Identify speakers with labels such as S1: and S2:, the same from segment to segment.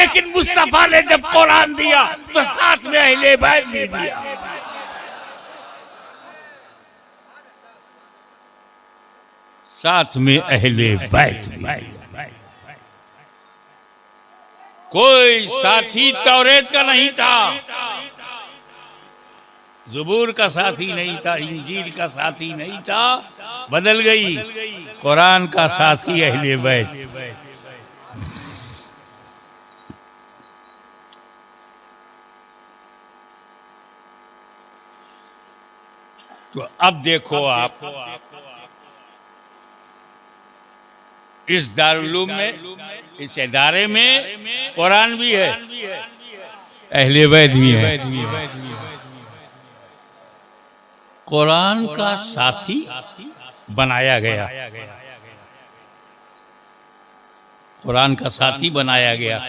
S1: लेकिन मुस्तफा ने जब कुरान दिया तो साथ में अहले बैत भी दिया। साथ में अहले बैत भी। कोई साथी तौरेत का नहीं था, ज़बूर का साथी नहीं था, इंजील का साथी नहीं था, बदल गई। कुरान का साथी अहले बैत। तो अब देखो आप इस दारुल में, इस इदारे में कुरान भी है, अहले बैत भी है। कुरान का साथी बनाया गया, कुरान का साथी बनाया गया।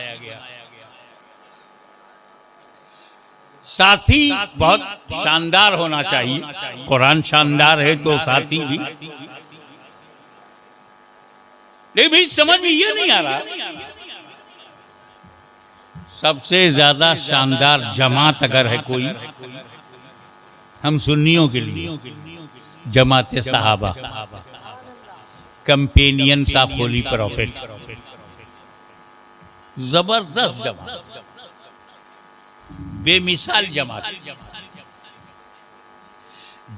S1: साथी बहुत शानदार होना चाहिए। कुरान शानदार है तो साथी भी, लेकिन भी समझ में ये नहीं आ रहा सबसे ज्यादा शानदार जमात अगर है कोई हम सुन्नियों के लिए, जमात सहाबा, कंपेनियंस ऑफ होली प्रॉफिट। जबरदस्त जमात, बेमिसाल जमात।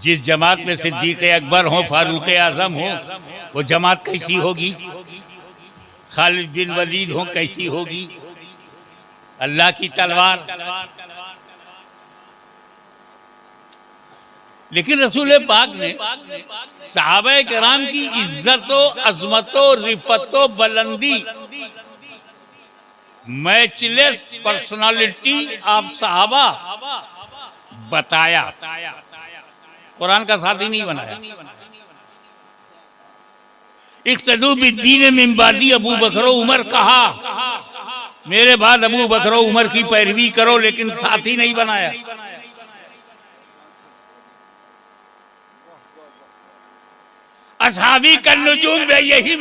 S1: जिस जमात में सिद्दीक अकबर हो, फारूक आजम हो, वो जमात कैसी होगी? खालिद बिन वलीद हो, कैसी होगी? अल्लाह की तलवार। लेकिन रसूल पाक ने सहाबा किराम की इज्जतो, अजमतो, रिफतो, बुलंदी, मैचलेस पर्सनालिटी ऑफ सहाबा बताया, कुरान का साथी नहीं बनाया। इख्तदू बिद्दीन मिन बादी अबू बकर उमर कहा, मेरे बाद अबू बकर उमर की पैरवी करो, लेकिन साथी नहीं बनाया। असहाबी का नुजूम यही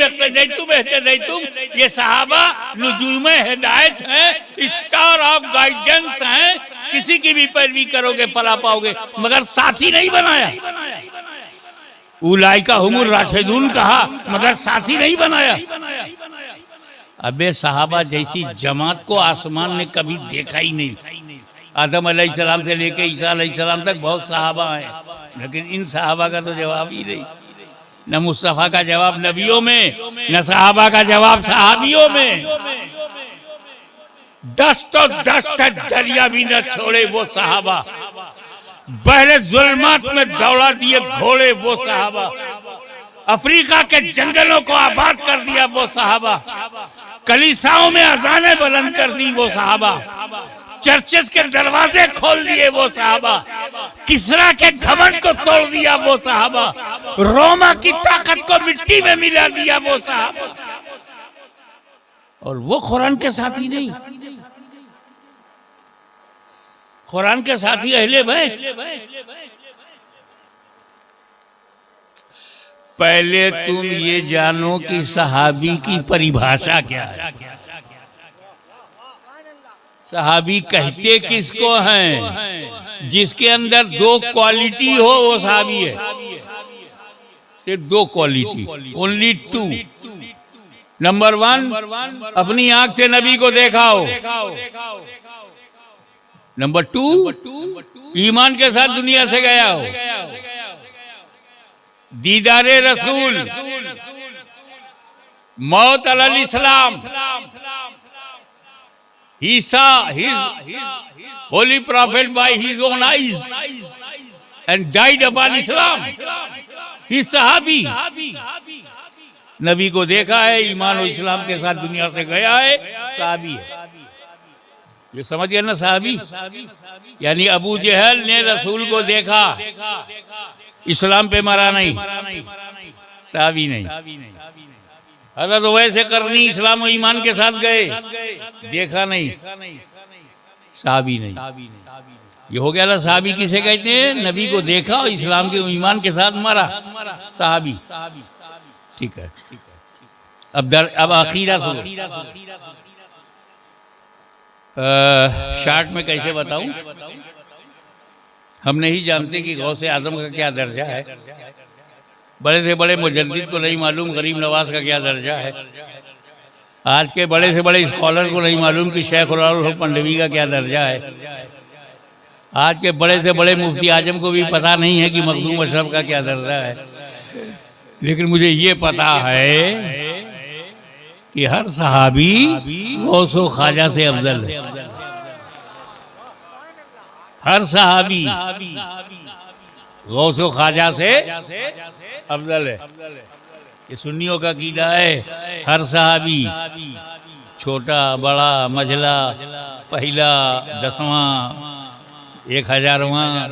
S1: तुम, ये सहाबा नुजूम हिदायत है, स्टार ऑफ गाइडेंस हैं। किसी की भी पैरवी करोगे पला पाओगे, मगर साथी नहीं बनाया। उलाइका हुमुर राशिदून कहा, मगर साथी नहीं बनाया। अबे सहाबा जैसी जमात को आसमान ने कभी देखा ही नहीं। आदम अलैहिस्सलाम से लेके ईसा अलैहिस्सलाम तक बहुत सहाबा हैं, लेकिन इन सहाबा का तो जवाब ही नहीं। न मुस्तफा का जवाब नबियों में, न सहाबा का जवाब सहाबियों में। 10 तो 10 दरिया भी न छोड़े वो सहाबा, पहले जुल्मात में दौड़ा दिए घोड़े वो सहाबा, अफ्रीका के जंगलों को आबाद कर दिया वो सहाबा, कलीसाओं में अजानें बुलंद कर दी वो सहाबा, चर्चेस के दरवाजे खोल दिए वो सहाबा, किसरा के घमंड को तोड़ दिया वो सहाबा, रोमा की ताकत को मिट्टी में मिला दिया वो सहाबा। और वो कुरान के साथी नहीं, कुरान के साथी अहले बैत। पहले तुम ये जानो कि सहाबी की परिभाषा क्या है। सहाबी कहते किसको हैं? जिसके अंदर 2 क्वालिटी हो वो सहाबी है। सिर्फ 2 क्वालिटी, ओनली 2। नंबर 1, अपनी आंख से नबी को देखा हो। नंबर 2, ईमान के साथ दुनिया से गया हो। दीदारे रसूल, मौत अलल इस्लाम, he saw his holy prophet by his own eyes and died upon Islam. He सहाबी, नबी को देखा है, ईमान और इस्लाम के साथ दुनिया से गया है, सहाबी है। ये समझ गया ना सहाबी? यानी अबू जहल ने रसूल को देखा, इस्लाम पे मरा नहीं, सहाबी नहीं। हजरत वैसे करनी इस्लाम और ईमान के साथ गए, देखा नहीं, सहाबी नहीं। ये हो गया ना सहाबी किसे कहते हैं? नबी को देखा और इस्लाम के ईमान के साथ मरा, सहाबी। ठीक है। अब अकीदा सुनो। शार्ट में कैसे बताऊं? हम नहीं जानते कि गौसे आजम का क्या दर्जा है। बड़े से बड़े मुजद्दिद को नहीं मालूम गरीब नवाज का क्या दर्जा है। आज के बड़े से बड़े स्कॉलर को नहीं मालूम कि शेख उल पंडवी का क्या दर्जा है। आज के बड़े से बड़े मुफ्ती आजम को भी पता नहीं है कि मखदूम अशरफ का क्या दर्जा है। लेकिन मुझे ये पता है कि हर सहाबी गौसो ख्वाजा से अफजल है। हर सहाबी गौसो ख्वाजा से अफजल है। ये सुन्नियों का कीदा है। हर सहाबी छोटा बड़ा मझला पहला 10वां 1000वां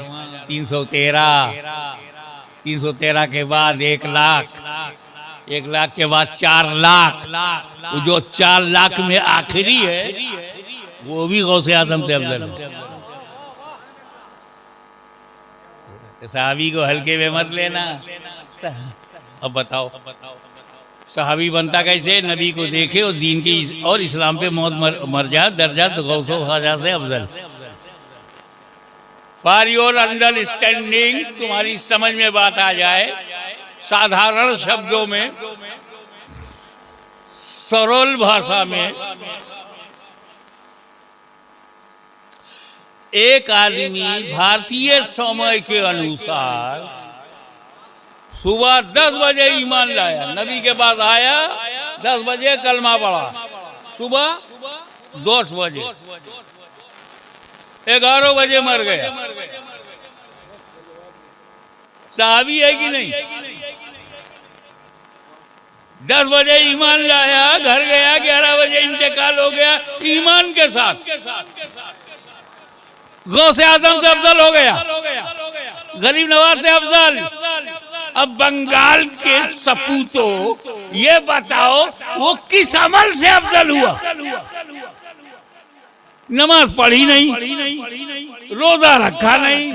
S1: 313 के बाद 1 लाख 1 लाख के बाद 4 लाख। वो जो 4 लाख में आखिरी है वो भी गौसे आजम से अफजल है। सहाबी को हल्के में मत लेना। अब बताओ सहाबी बनता कैसे? नबी को देखे और दीन की और इस्लाम पे मौत मर जाए दर्जा तो गौसो ख्वाजा से अफजल। फॉर योर अंडरस्टैंडिंग, तुम्हारी समझ में बात आ जाए, साधारण शब्दों में सरल भाषा में, एक आदमी भारतीय समय के अनुसार सुबह 10 बजे ईमान लाया, नबी के पास आया, 10 बजे कलमा पढ़ा, सुबह 10 बजे 11 बजे मर गया। सहाबी है कि नहीं? 10 बजे ईमान लाया, घर गया, 11 बजे इंतकाल हो गया ईमान के साथ। गौसे आजम से अफजल हो गया, गरीब नवाज से अफजल। अब बंगाल के सपूतों ये बताओ वो किस अमल से अफजल हुआ? नमाज पढ़ी नहीं, रोजा रखा नहीं,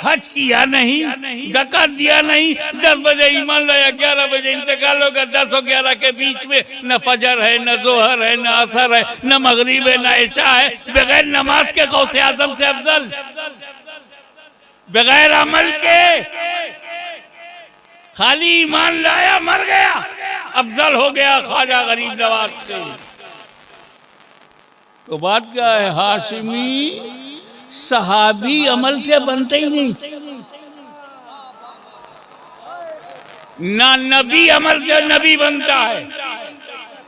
S1: हज किया नहीं, ज़कात दिया नहीं, 10 बजे ईमान लाया, 11 बजे इंतकाल होगा। 10 और 11 के बीच में न फजर है, न जोहर है, न असर है, न मगरिब है, न इशा है। बगैर नमाज के गौसे आजम से अफजल, बगैर अमल के खाली ईमान लाया मर गया, अफजल हो गया ख्वाजा गरीब नवाज से। तो बात क्या है? हाशिमी सहाबी अमल से बनते ही नहीं, ना नबी अमल से नबी बनता है,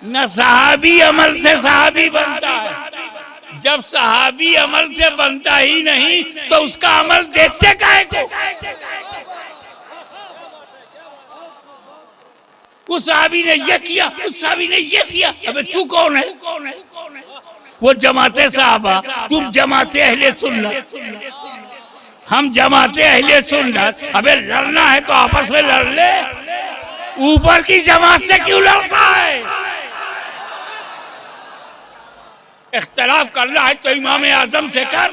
S1: ना सहाबी अमल से सहाबी बनता है। जब सहाबी अमल से बनता ही नहीं तो उसका अमल देखते काहे को? उस सहाबी ने ये किया, उस सहाबी ने ये किया। अबे तू कौन है? वो जमाते साहबा, तुम जमाते अहले सुन्नत, हम जमाते अहले सुन्नत। अबे लड़ना है तो आपस में लड़ ले, ऊपर की जमात से क्यों लड़ता है? इख्तलाफ करना है तो इमाम आजम से कर,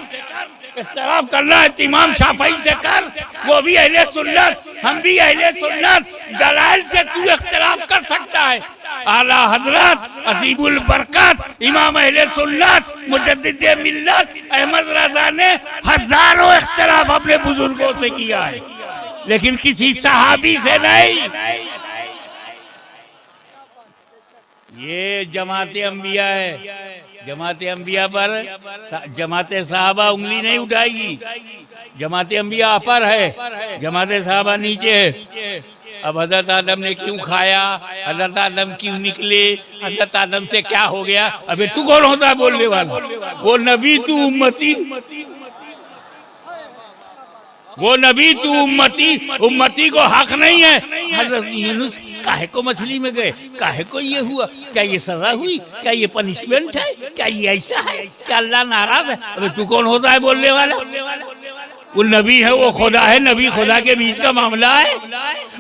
S1: इख्तलाफ करना है तो इमाम शाफई से कर, वो भी अहले सुन्नत, हम भी अहले सुन्नत। दलाइल से तू इख्तलाफ कर सकता है। आला हजरत अजीबुल बरकत इमाम अहले सुन्नत मुजद्दिद मिल्लत अहमद रजा ने हजारों इख्तलाफ अपने बुजुर्गों से किया है, लेकिन किसी सहाबी से नहीं। ये जमाते अंबिया है, जमाते अंबिया पर जमाते साहबा उंगली नहीं उठाएगी। जमाते अंबिया अपर है, जमाते साहबा नीचे है। अब हजरत आदम ने क्यों खाया, हजरत आदम क्यों निकले, हजरत आदम से क्या हो गया? अबे तू कौन होता है बोलने वाला? वो नबी तू उम्मती, वो नबी तू उम्मती। उम्मती को हक नहीं है। हजरत यूनुस काहे को मछली में गए, काहे को ये हुआ? क्या ये सजा हुई? क्या ये पनिशमेंट है? क्या ये ऐसा है? क्या अल्लाह नाराज है? अबे तू कौन होता है बोलने वाला? वो नबी है, वो खुदा है, नबी खुदा के बीच का मामला है।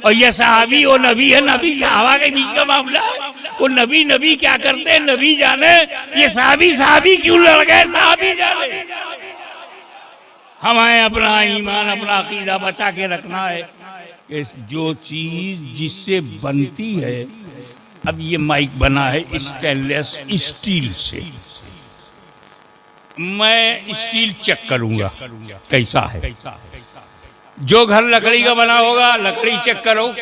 S1: और ये सहाबी वो नबी है, नबी सहाबा के बीच का मामला है। वो नबी नबी क्या करते हैं नबी जाने, ये सहाबी सहाबी क्यों लड़ गए सहाबी जाने। हमें अपना ईमान अपना अकीदा बचा के रखना है। जो चीज जिससे बनती है, अब ये माइक बना है स्टेनलेस स्टील से, मैं स्टील चेक करूंगा कैसा है। जो घर लकड़ी का बना होगा लकड़ी चेक करो,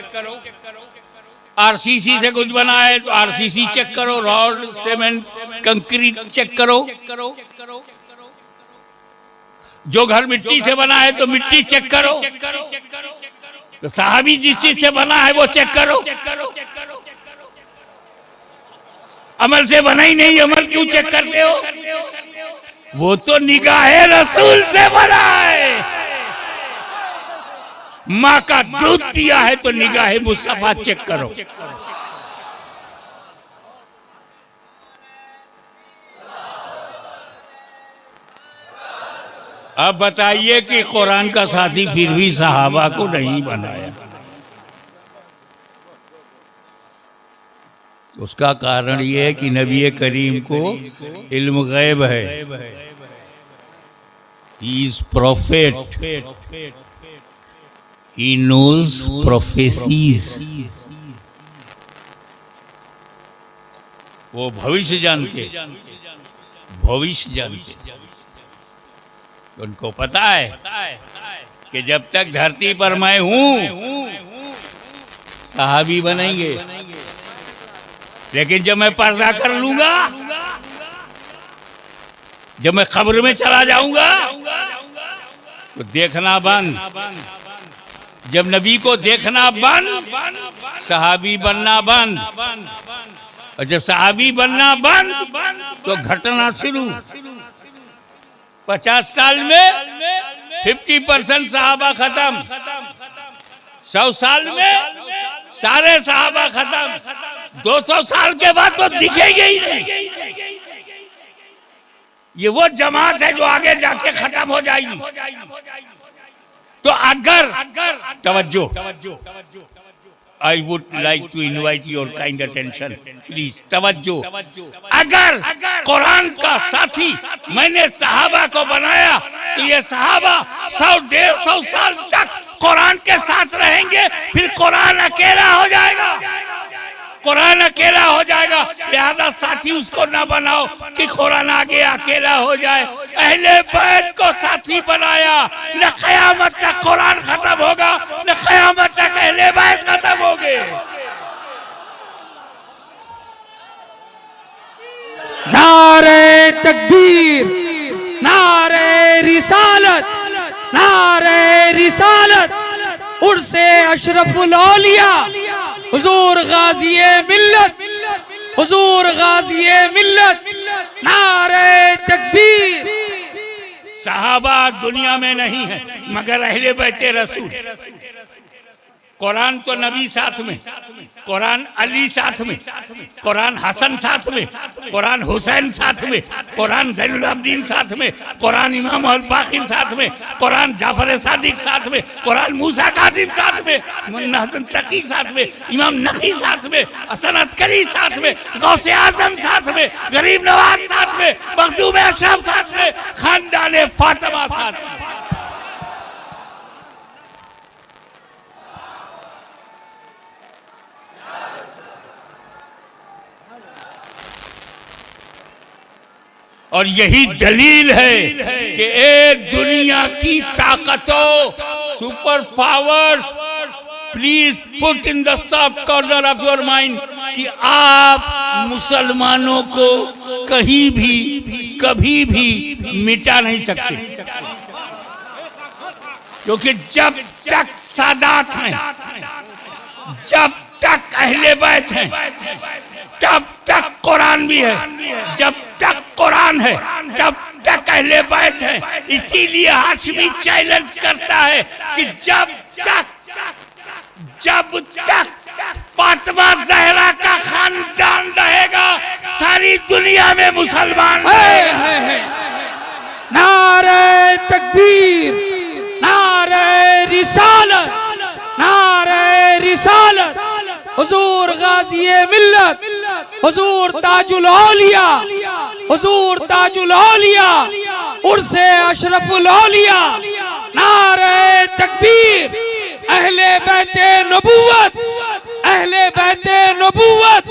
S1: आरसीसी से कुछ बना है तो आरसीसी चेक करो, रॉड सीमेंट कंक्रीट चेक करो। जो घर मिट्टी से बना है तो मिट्टी चेक करो। तो साहबी जिस चीज से बना है वो चेक करो। अमल से बना ही नहीं, अमल क्यों चेक करते हो? वो तो निगाहे रसूल से बना है। माँ का दूध पिया है तो निगाहे मुस्तफा चेक करो। अब बताइए कि कुरान का साथी फिर भी सहाबा को नहीं बनाया। उसका कारण यह है कि नबी करीम को इल्म गैब है। He is prophet, he knows prophecies. वो भविष्य जानते, भविष्य जानते। उनको पता है कि जब तक धरती पर मैं हूं सहाबी बनेंगे, लेकिन जब मैं पर्दा कर लूंगा, जब मैं कब्र में चला जाऊंगा तो देखना बंद। जब नबी को देखना बंद, सहाबी बनना बंद। और जब सहाबी बनना बंद तो घटना शुरू। 50 साल में 50% सहाबा खत्म, 100 साल में सारे सहाबा खत्म, 200 साल के बाद तो दिखेंगे ही नहीं। ये वो जमात है जो आगे जाके खत्म हो जाएगी। तो अगर तवज्जो, I would like to invite your kind attention, please. तवज्जो। अगर कुरान का साथी मैंने सहाबा को बनाया तो ये सहाबा 100-150 साल तक कुरान के साथ रहेंगे, फिर कुरान अकेला हो जाएगा। कुरान अकेला हो जाएगा, लिहाजा साथी उसको ना बनाओ कि कुरान आगे अकेला हो जाए। अहले बैत को साथी बनाया, न क़यामत तक कुरान खत्म होगा, न क़यामत तक अहले बैत खत्म होंगे।
S2: नारे तकबीर, नारे रिसालत, नारे रिसालत, उर्से अशरफुल औलिया, हुजूर गाज़िए मिल्लत, हुजूर गाज़िए मिल्लत, नारे तकबीर।
S1: सहाबा दुनिया में नहीं है मगर अहले बैते रसूल। कुरान तो नबी साथ में, कुरान अली साथ में, कुरान हसन साथ में, कुरान हुसैन साथ में, कुरान ज़ैनुल आबिदीन साथ में, कुरान इमाम अल बाक़िर साथ में, कुरान जाफर सादिक साथ में, कुरान मूसा काज़िम साथ में, मुन्ना हसन तकी साथ में, इमाम नक़ी साथ में, हसन अस्करी साथ में, गौसे आज़म साथ में, गरीब नवाज साथ में, मखदूम अशरफ साथ में, खानदान फातिमा साथ में। और यही दलील है कि एक दुनिया की ताकतों, super powers, please put in the sub corner of your mind कि आप मुसलमानों को कहीं भी कभी भी मिटा नहीं सकते। क्योंकि जब तक सादात हैं, जब तक अहले बैत हैं, तब तक कुरान भी है। जब तक कुरान है तब तक अहले बैत है। इसीलिए हाशमी चैलेंज करता है कि जब तक फातिमा ज़हरा का खानदान रहेगा सारी दुनिया में मुसलमान है।
S2: नारे तकबीर, नारे रिसालत, नारे रिसालत, हुजूर गाज़िए मिल्लत, हुजूर ताजुल औलिया, हुजूर ताजुल औलिया, उर्से अशरफुल औलिया, नारे तकबीर, अहले बैते नबुव्वत, अहले बैते नबुव्वत।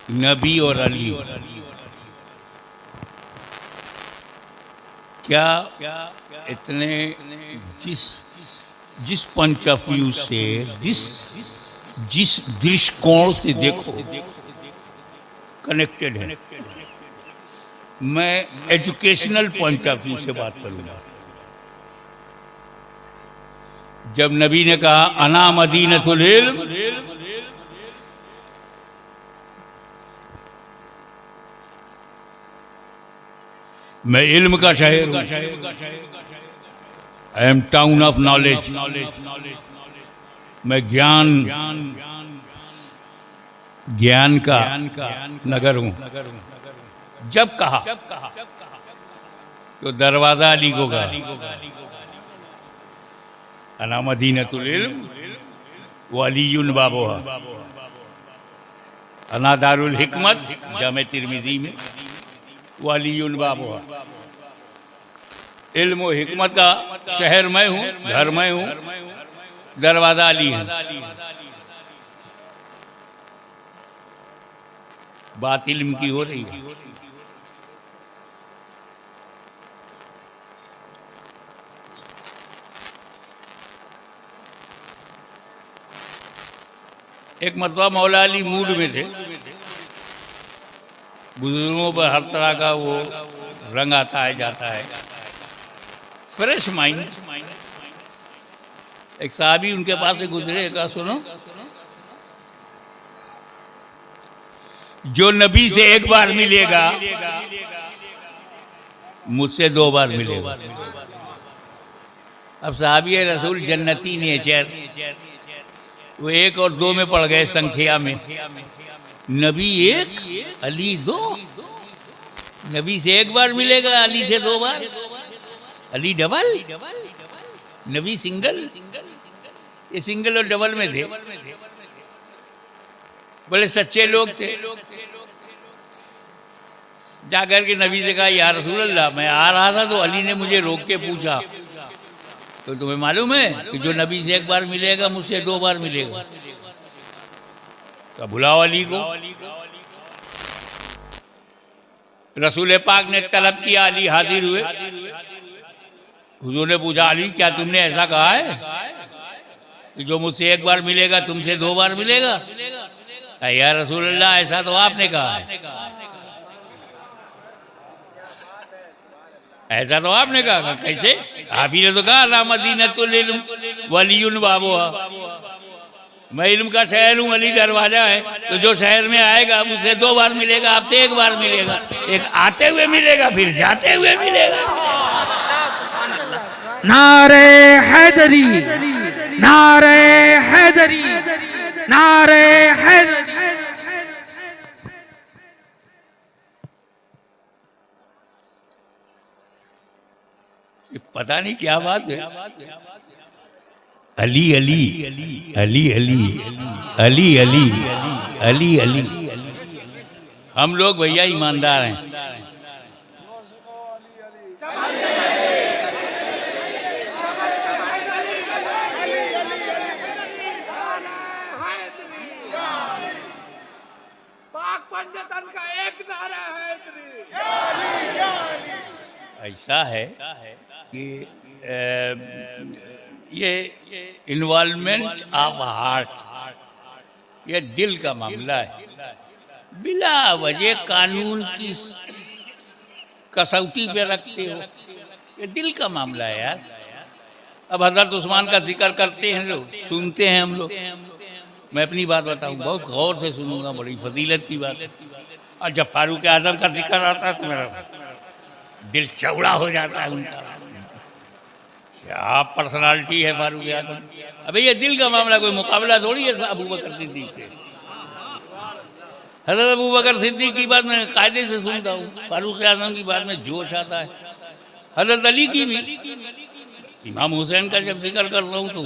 S1: नबी और अली क्या इतने जिस पॉइंट ऑफ व्यू से जिस दृष्टिकोण से देखो कनेक्टेड है। मैं एजुकेशनल पॉइंट ऑफ व्यू से बात करूंगा। जब नबी ने कहा अना मदीनतुल इल्म, मैं इल्म का शहर हूं, I am town of knowledge, मैं ज्ञान का नगर हूं। जब कहा तो दरवाजा अली को कहा अना मदीनतुल इल्म व अलीयुन बाबुहा, अना दारुल हिकमत जामे तिरमिजी में व अलीयुन बाबुहा। इल्म व हिकमत का शहर मैं हूं, घर मैं हूं, दरवाजा अली है। बात इल्म की हो रही है। एक मरतबा मौला अली मूड में थे। बुजुर्गों पर हर तरह का वो रंग आता है जाता है, फ्रेश माइंड। एक साहबी उनके पास से गुजरे, कहा सुनो, जो नबी से एक बार मिलेगा मुझसे 2 बार मिलेगा। अब साहबी रसूल जन्नती नेचर, वो 1 और 2 में पड़ गए संख्या में। नबी 1 अली 2। नबी से 1 बार मिलेगा, अली से 2 बार। अली डबल, नबी सिंगल। ये सिंगल और डबल में थे। बड़े सच्चे लोग थे। जाकर के नबी से कहा या रसूल अल्लाह, मैं आ रहा था तो अली ने मुझे रोक के पूछा, तो तुम्हें मालूम है कि जो नबी से 1 बार मिलेगा मुझसे 2 बार मिलेगा। तो बुलाओ अली को। रसूल पाक ने तलब किया, अली हाजिर हुए। हुजूर ने पूछा अली क्या तुमने ऐसा कहा है कि जो मुझसे 1 बार मिलेगा तुमसे 2 बार मिलेगा? या रसूल अल्लाह ऐसा तो आपने कहा है। ऐसा तो आपने कहा। कैसे? आप ही ने तो कहा अना मदीनतुल इल्म व अलीयुन बाबुहा, मैं इल्म का शहर हूँ, अली दरवाजा है। तो जो शहर में आएगा मुझसे 2 बार मिलेगा, आपसे 1 बार मिलेगा। एक आते हुए मिलेगा, फिर जाते हुए मिलेगा।
S2: नारे हैदरी, नारे हैदरी, नारे हैदरी।
S1: पता नहीं क्या बात है। अली अली अली अली अली अली अली अली। हम लोग भैया ईमानदार हैं। ऐसा है कि ये इन्वॉल्वमेंट ऑफ हार्ट, ये दिल का मामला है। बिला वजह कानून की कसौटी पे रखते हो, ये दिल का मामला है यार। अब हजरत उस्मान का जिक्र करते हैं लोग, सुनते हैं हम लोग। मैं अपनी बात बताऊं, बहुत गौर से सुनूंगा, बड़ी फजीलत की बात। और जब फारूक आजम का जिक्र आता है तो मेरा दिल चौड़ा हो जाता है। उनका क्या पर्सनालिटी है फारूक आजम। अबे ये दिल का मामला, कोई मुकाबला थोड़ी है अबू बकर सिद्दीक से। हज़रत अबू बकर सिद्दीक की बात मैं कायदे से सुनता हूँ, फारूक आजम की बात में जोश आता है। हज़रत अली की भी, इमाम हुसैन का जब जिक्र करता हूँ तो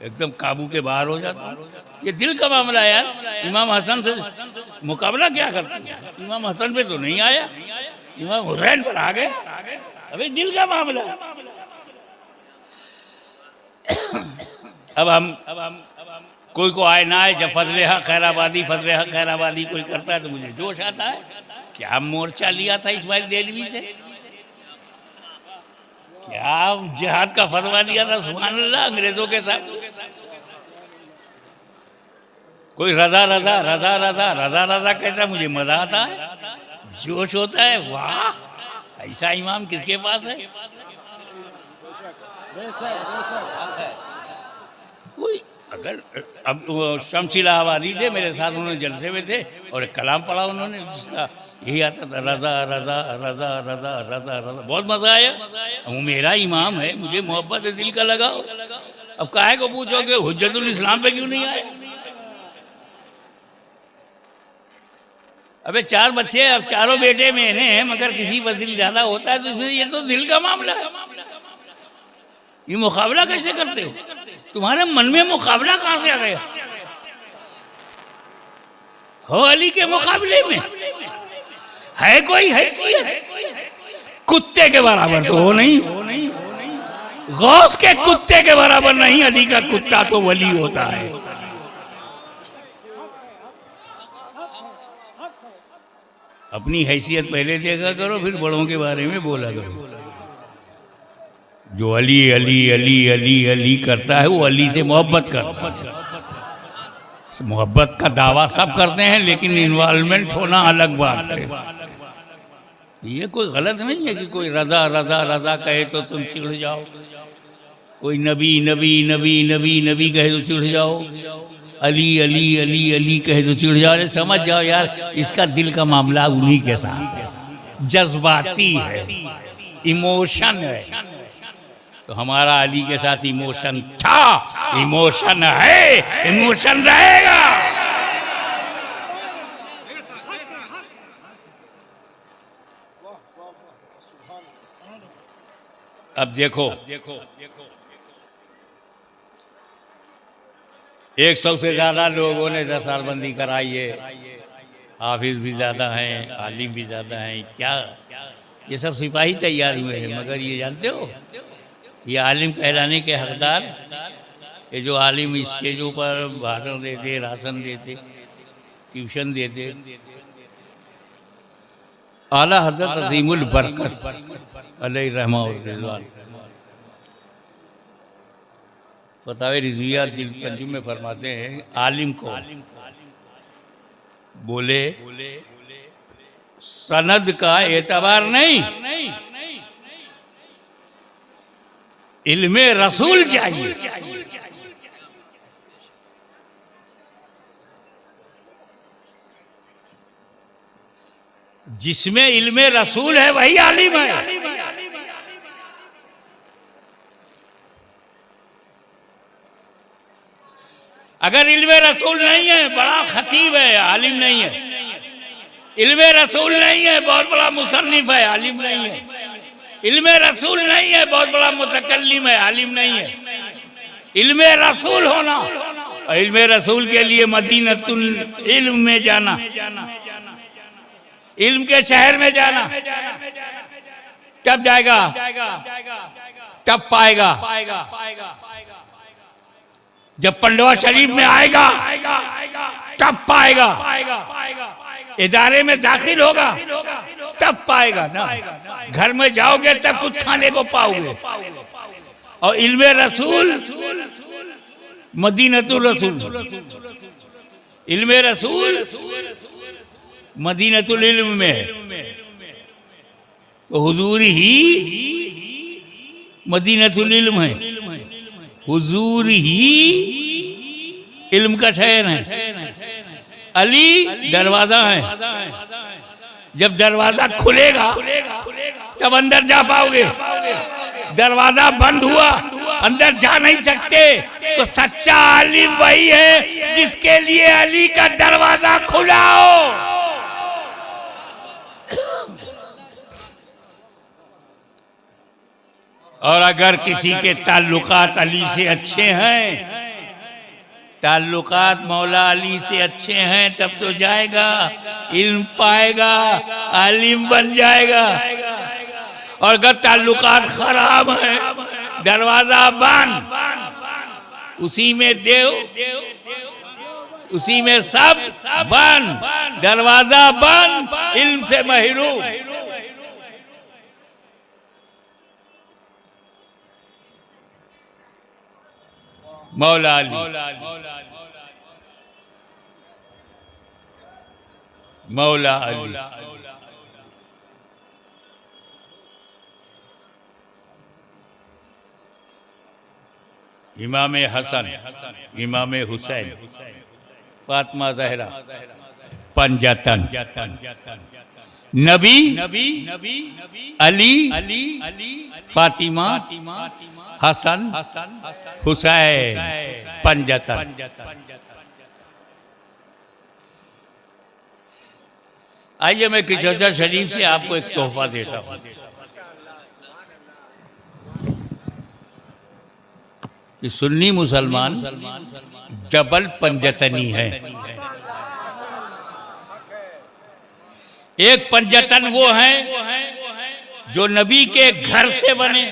S1: एकदम काबू के बाहर हो जाता हूँ। ये दिल का मामला है यार। इमाम हसन से मुकाबला क्या करते हैं? इमाम हसन पे तो नहीं आया, इमाम हुसैन पर आ गए। अबे दिल का मामला। अब हम कोई को आए ना आए, जब फजले हक खैराबादी कोई करता है तो मुझे जोश आता है। क्या मोर्चा लिया था इस्माइल देलवी से, क्या जिहाद का फतवा लिया था, सुभान अल्लाह, अंग्रेजों के साथ। कोई रजा रजा रजा रजा रजा रजा कहता, मुझे मजा आता है, जोश होता है। वाह, ऐसा इमाम किसके पास है? कोई अगर अब शम्स इलाहाबादी थे मेरे साथ, उन्होंने जलसे में थे और एक कलाम पढ़ा उन्होंने, जिसका यही आता था, रजा रजा रजा रजा रजा रजा। बहुत मजा आया। वो मेरा इमाम है, मुझे मोहब्बत है, दिल का लगाओ। अब काहे को पूछोगे हुज्जतुल इस्लाम पे क्यों नहीं आए? अबे 4 बच्चे, अब चारों बेटे मेरे हैं, मगर किसी पर दिल ज्यादा होता है तो इसमें ये तो दिल का मामला है। ये मुकाबला कैसे करते हो? तुम्हारे मन में मुकाबला कहां से आ गया? हो अली के मुकाबले में है कोई हैसियत? कुत्ते के बराबर तो हो नहीं, गौस के कुत्ते के बराबर नहीं। अली का कुत्ता तो वली होता है। अपनी हैसियत पहले देखा करो, फिर बड़ों के बारे में बोला करो। जो अली अली अली अली अली करता है, वो अली से मोहब्बत करता है। मोहब्बत का दावा सब करते हैं, लेकिन इन्वॉल्वमेंट होना अलग बात है। ये कोई गलत नहीं है कि कोई रजा रजा रजा कहे तो तुम चिढ़ जाओ, कोई नबी नबी नबी नबी नबी कहे तो चिढ़ जाओ, अली अली अली अली कहे तो चिढ़ जाओ। समझ जाओ यार, इसका दिल का मामला उन्हीं के साथ है, जज्बाती है, इमोशन है। तो हमारा अली के साथ इमोशन था, इमोशन है, इमोशन रहेगा। अब देखो 100 से ज्यादा लोगों ने दस्तारबंदी कराई है, हाफिज भी ज्यादा हैं, आलिम भी ज्यादा हैं। क्या ये सब सिपाही तैयार हुए हैं? मगर ये जानते हो, ये आलिम कहलाने के हकदार, ये जो आलिम इस स्टेजों पर भाषण देते, राशन देते, ट्यूशन देते, आला हजरत अजीमुल बरकत अलैहि रहमा व रिज़वान फतावे रिज़विया जिल्द 5 में फरमाते हैं, आलिम को बोले सनद का एतबार नहीं, इल्मे रसूल चाहिए। जिसमें इल्मे रसूल है वही आलिम है। अगर इल्मे रसूल नहीं है, बड़ा खतीब है, आलिम नहीं है। इल्मे रसूल नहीं है, बहुत बड़ा मुसन्निफ है, आलिम नहीं है। इल्मे रसूल नहीं है, बहुत बड़ा मुतकल्लिम है, आलिम नहीं है। इल्मे रसूल होना, और इल्मे रसूल के लिए मदीनतुल इल्म में जाना, इल्म के शहर में जाना, तब जाएगा, तब पाएगा। जब पंडवा शरीफ में आएगा तब पाएगा, इदारे में दाखिल होगा तब पाएगा ना। घर में जाओगे तब कुछ खाने को पाओगे। और इल्मे रसूल मदीनतुल रसूल, इल्मे रसूल मदीनतुल इल्म में है, तो हुजूर ही मदीनतुल इल्म है, हुजूर ही इल्म का शहर है। अली दरवाजा है, जब दरवाजा खुलेगा तब अंदर जा पाओगे। दरवाजा बंद हुआ, अंदर जा नहीं सकते। तो सच्चा आलिम वही है जिसके लिए अली का दरवाजा खुला हो। और अगर किसी के ताल्लुकात अली से अच्छे हैं, ताल्लुकात मौला अली से अच्छे हैं, तब तो जाएगा, इल्म पाएगा, आलिम बन जाएगा। और अगर ताल्लुकात खराब है, दरवाजा बंद, उसी में देव, उसी में सब बंद, दरवाजा बंद, इल्म से महरूम। मौला अली, मौला अली, इमाम हसन, इमाम हुसैन, फातिमा ज़हरा, पंजतन, नबी, अली, फातिमा, हसन, हुसैन, पंजतन। आइए मैं किचौजा शरीफ से आपको एक तोहफा देता हूँ। कि सुन्नी मुसलमान डबल पंजतनी है। एक पंजतन वो है जो नबी के घर से बने,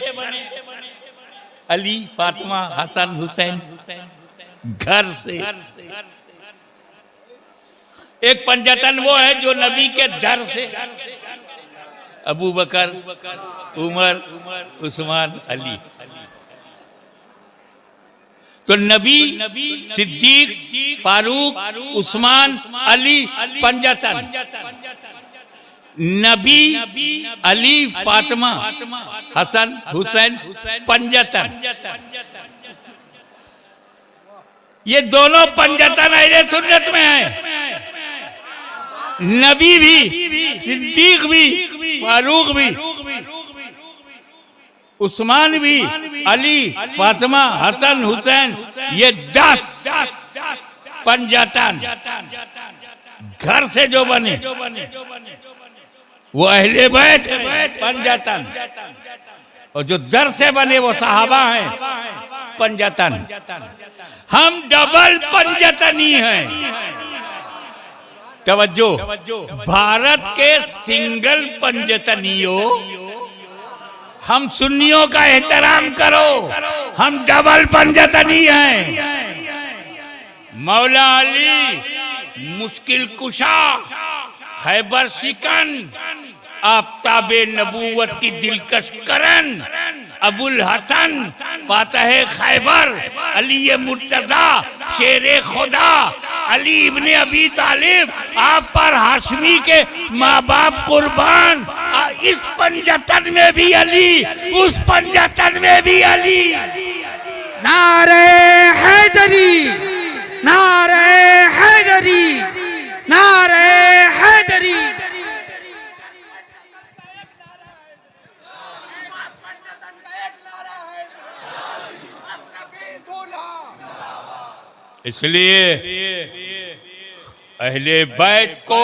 S1: अली, फातिमा, हसन, हुसैन, घर से। एक पंजतन वो है जो नबी के दर से, अबू बकर, उमर, उस्मान, अली। तो नबी, सिद्दीक, फारूक, उस्मान, अली, पंजतन। नबी, अली, फातिमा, हसन, हुसैन, पंजतन। ये दोनों पंजतन अहले सुन्नत में है। नबी भी, सिद्दीक भी, फारूक भी, उस्मान भी, अली, फातिमा, हसन, हुसैन, ये 10 पंजतन घर से जो बने वो अहले बैत पंजतन, और जो दर से बने वो सहाबा हैं पंजतन। हम डबल पंजतनी हैं। तवज्जो, भारत के सिंगल पंजतनियों, हम सुन्नियों का एहतराम करो, हम डबल पंजतनी हैं। मौला अली मुश्किल कुशा, खैबर शिकन, आफताबे नबूवत की दिलकश करन, अबुल हसन फातह खैबर, अली मुर्तजा शेर खुदा, अली इब्ने अबी तालिब, आप पर हाशमी के माँ बाप कुर्बान। इस पंजतन में भी अली, उस पंजतन में भी अली।
S2: नारे हैदरी, नारे हैदरी, नारे हैदरी।
S1: इसलिए अहले बैत को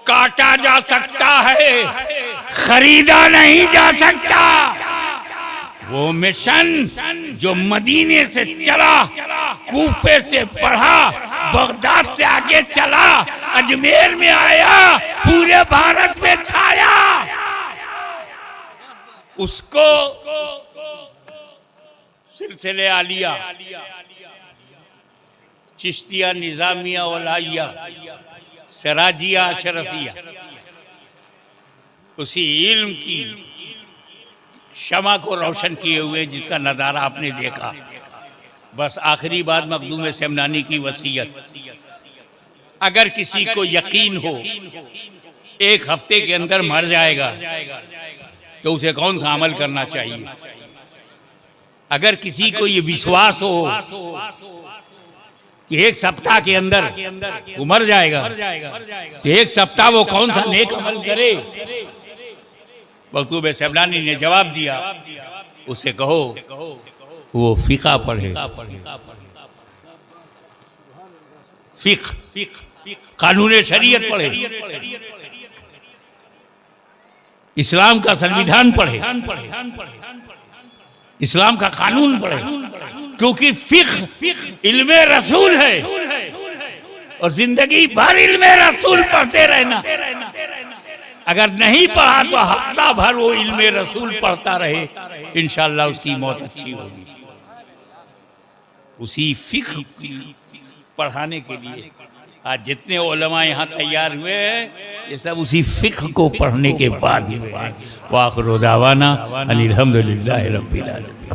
S1: काटा जा सकता है, खरीदा नहीं जा सकता। वो मिशन जो मदीने से चला, कूफे से बढ़ा, बगदाद से आगे चला, अजमेर में आया, पूरे भारत में छाया, उसको सिलसिले आलिया, चिश्तिया, निजामिया, औलाइया, सराजिया, अशरफिया, उसी इल्म की शमा को रोशन किए हुए जिसका नज़ारा आपने देखा। बस आखिरी बात मखदूम सेमनानी की वसीयत, अगर किसी को यकीन हो 1 हफ्ते के अंदर मर जाएगा तो उसे कौन सा अमल करना चाहिए? अगर किसी को ये विश्वास हो कि 1 सप्ताह के अंदर वो मर जाएगा तो 1 सप्ताह वो कौन सा नेक अमल करे? मखदूम सेमनानी ने जवाब दिया, उसे कहो वो फिका पढ़े, कानून शरीयत पढ़े, इस्लाम का संविधान पढ़े, इस्लाम का कानून पढ़े, क्योंकि फिक्र इल्मे रसूल है और जिंदगी भर इल्मे रसूल पढ़ते रहना। अगर नहीं पढ़ा तो हफ्ता भर वो इल्मे रसूल पढ़ता रहे, इंशाअल्लाह उसकी मौत अच्छी होगी। उसी फिक्र पढ़ाने के लिए आज जितने उलमा यहाँ तैयार हुए हैं ये सब उसी फिक्र को पढ़ने के बाद हुए हैं। वाखिर दावाना अनिल हम्दुलिल्लाहि रब्बिल आलमीन।